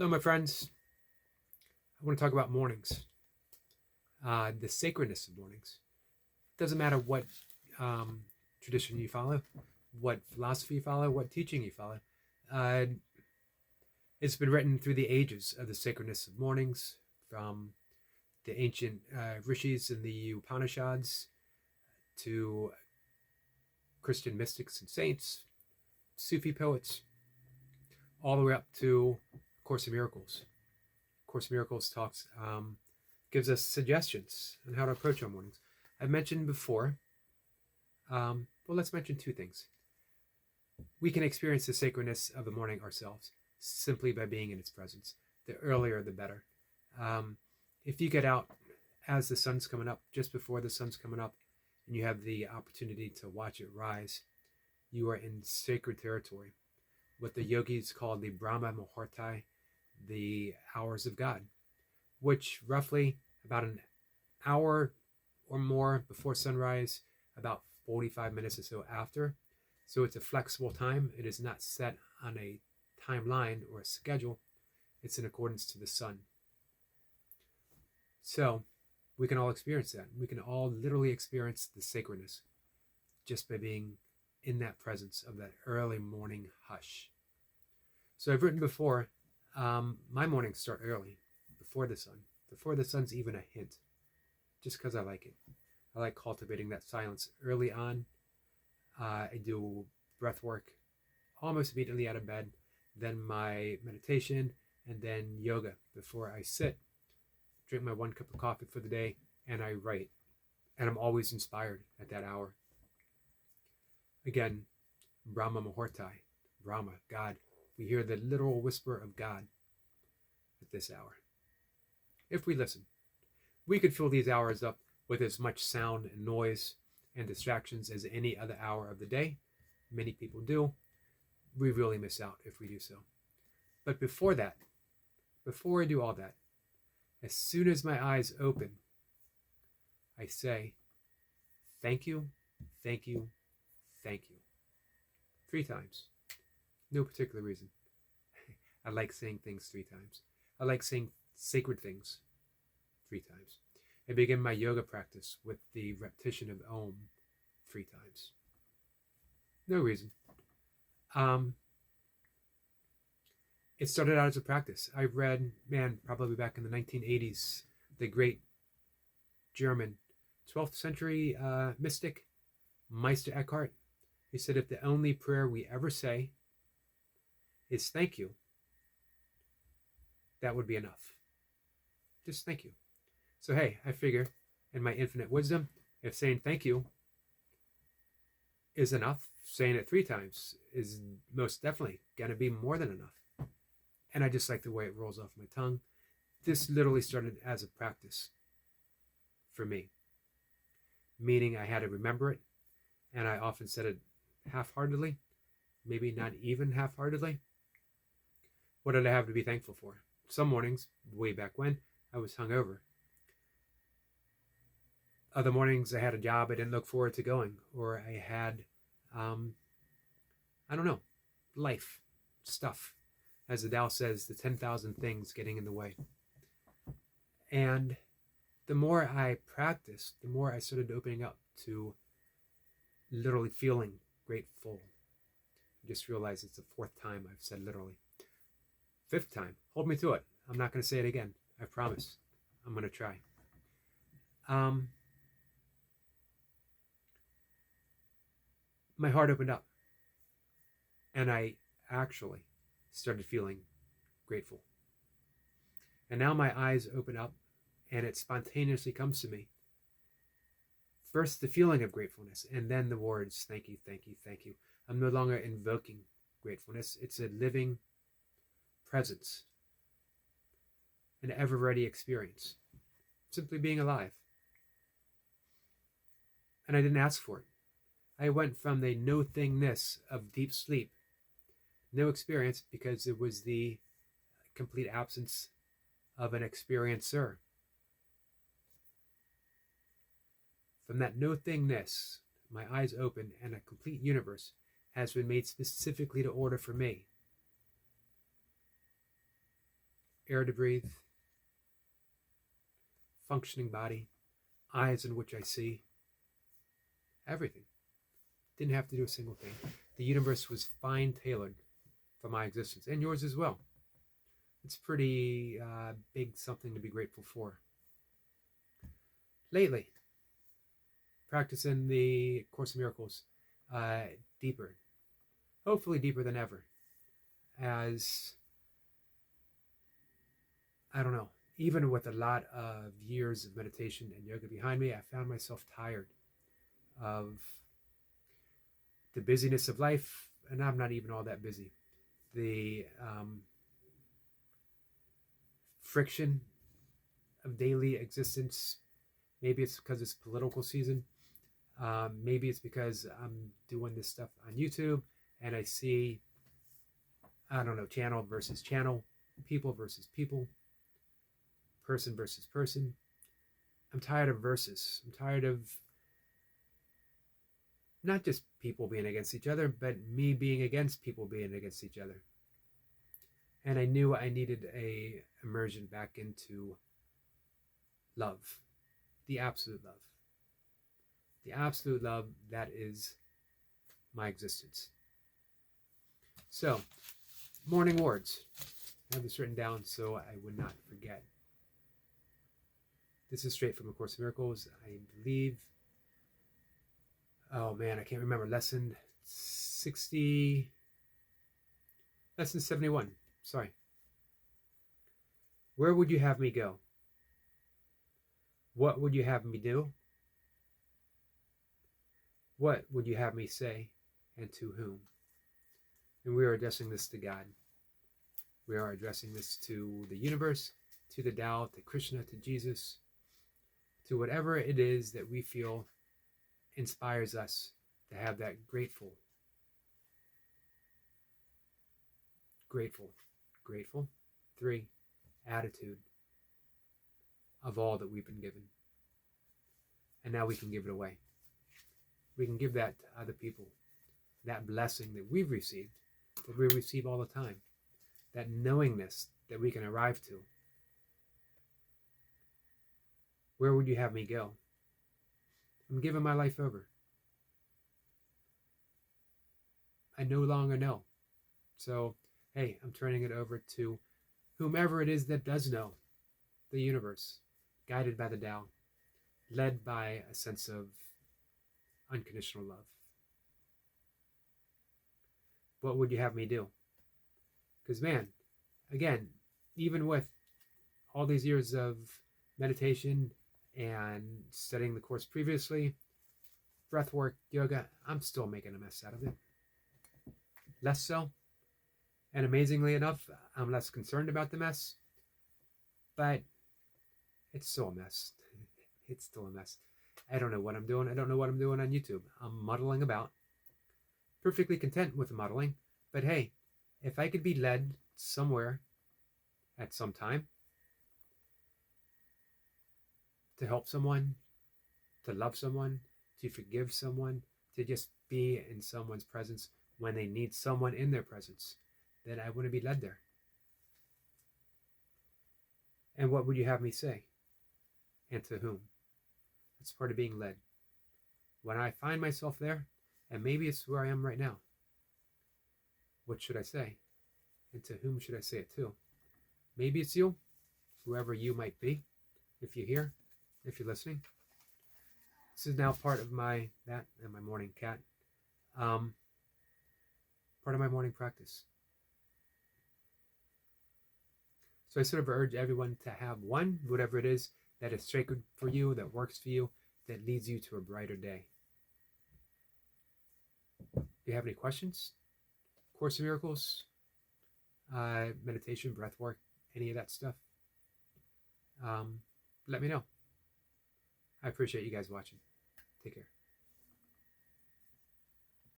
Hello, my friends. I want to talk about mornings, the sacredness of mornings. Doesn't matter what um, tradition you follow, what philosophy you follow, what teaching you follow. Uh, it's been written through the ages of the sacredness of mornings, from the ancient rishis in the Upanishads to Christian mystics and saints, Sufi poets, all the way up to Course in Miracles. Course in Miracles gives us suggestions on how to approach our mornings. I've mentioned before, well, let's mention two things. We can experience the sacredness of the morning ourselves simply by being in its presence. The earlier, the better. If you get out as the sun's coming up, just before the sun's coming up, and you have the opportunity to watch it rise, you are in sacred territory. What the yogis call the Brahma Muhurtai, the hours of God, which roughly about an hour or more before sunrise, about 45 minutes or so after. So it's a flexible time. It is not set on a timeline or a schedule. It's in accordance to the sun. So we can all experience that. We can all literally experience the sacredness just by being in that presence of that early morning hush. So I've written before, my mornings start early, before the sun's even a hint, just because I like it. I like cultivating that silence early on. I do breath work almost immediately out of bed, then my meditation, and then yoga before I sit, drink my 1 cup of coffee for the day, and I write. And I'm always inspired at that hour. Again, Brahma Muhurtai, Brahma, God. We hear the literal whisper of God at this hour. If we listen, we could fill these hours up with as much sound and noise and distractions as any other hour of the day. Many people do. We really miss out if we do so. But before that, before I do all that, as soon as my eyes open, I say, thank you, thank you, thank you. 3 times. No particular reason. I like saying things 3 times. I like saying sacred things 3 times. I begin my yoga practice with the repetition of Om 3 times. No reason. It started out as a practice. I read, probably back in the 1980s, the great German 12th century mystic, Meister Eckhart. He said, if the only prayer we ever say is thank you, that would be enough. Just thank you. So hey, I figure in my infinite wisdom, if saying thank you is enough, saying it 3 times is most definitely going to be more than enough. And I just like the way it rolls off my tongue. This literally started as a practice for me, meaning I had to remember it, and I often said it half-heartedly, maybe not even half-heartedly. What did I have to be thankful for? Some mornings, way back when, I was hungover. Other mornings, I had a job I didn't look forward to going, or I had, life, stuff. As the Tao says, the 10,000 things getting in the way. And the more I practiced, the more I started opening up to literally feeling grateful. I just realized it's the 4th time I've said literally. 5th time, hold me to it. I'm not going to say it again. I promise. I'm going to try. My heart opened up, and I actually started feeling grateful. And now my eyes open up, and it spontaneously comes to me. First, the feeling of gratefulness, and then the words, thank you, thank you, thank you. I'm no longer invoking gratefulness. It's a living presence, an ever-ready experience, simply being alive. And I didn't ask for it. I went from the no-thingness of deep sleep, no experience, because it was the complete absence of an experiencer. From that no-thingness, my eyes open, and a complete universe has been made specifically to order for me. air to breathe, functioning body, eyes in which I see, everything. Didn't have to do a single thing. The universe was fine tailored for my existence, and yours as well. It's pretty big something to be grateful for. Lately, practicing the Course in Miracles deeper, hopefully deeper than ever, as, I don't know, even with a lot of years of meditation and yoga behind me, I found myself tired of the busyness of life, and I'm not even all that busy. The friction of daily existence. Maybe it's because it's political season. Maybe it's because I'm doing this stuff on YouTube and I see, I don't know, channel versus channel, people versus people, person versus person. I'm tired of versus. I'm tired of not just people being against each other, but me being against people being against each other. And I knew I needed a immersion back into love, the absolute love. The absolute love that is my existence. So, morning words. I have this written down so I would not forget. This is straight from A Course in Miracles, I believe. Oh man, I can't remember. Lesson 71. Sorry. Where would you have me go? What would you have me do? What would you have me say, and to whom? And we are addressing this to God. We are addressing this to the universe, to the Tao, to Krishna, to Jesus, to whatever it is that we feel inspires us to have that grateful, 3, attitude of all that we've been given. And now we can give it away. We can give that to other people. That blessing that we've received, that we receive all the time. That knowingness that we can arrive to. Where would you have me go? I'm giving my life over. I no longer know. So, hey, I'm turning it over to whomever it is that does know, the universe, guided by the Tao, led by a sense of unconditional love. What would you have me do? Because man, again, even with all these years of meditation and studying the Course previously, breathwork, yoga, I'm still making a mess out of it. Less so. And amazingly enough, I'm less concerned about the mess. But it's still a mess. It's still a mess. I don't know what I'm doing. I don't know what I'm doing on YouTube. I'm muddling about. Perfectly content with the muddling. But hey, if I could be led somewhere at some time to help someone, to love someone, to forgive someone, to just be in someone's presence when they need someone in their presence, then I want to be led there. And what would you have me say? And to whom? That's part of being led. When I find myself there, and maybe it's where I am right now, what should I say? And to whom should I say it to? Maybe it's you, whoever you might be, if you're here, if you're listening. This is now part of my morning cat. Part of my morning practice. So I sort of urge everyone to have one, whatever it is, that is sacred for you, that works for you, that leads you to a brighter day. Do you have any questions? Course in Miracles, meditation, breath work, any of that stuff? Let me know. I appreciate you guys watching. Take care.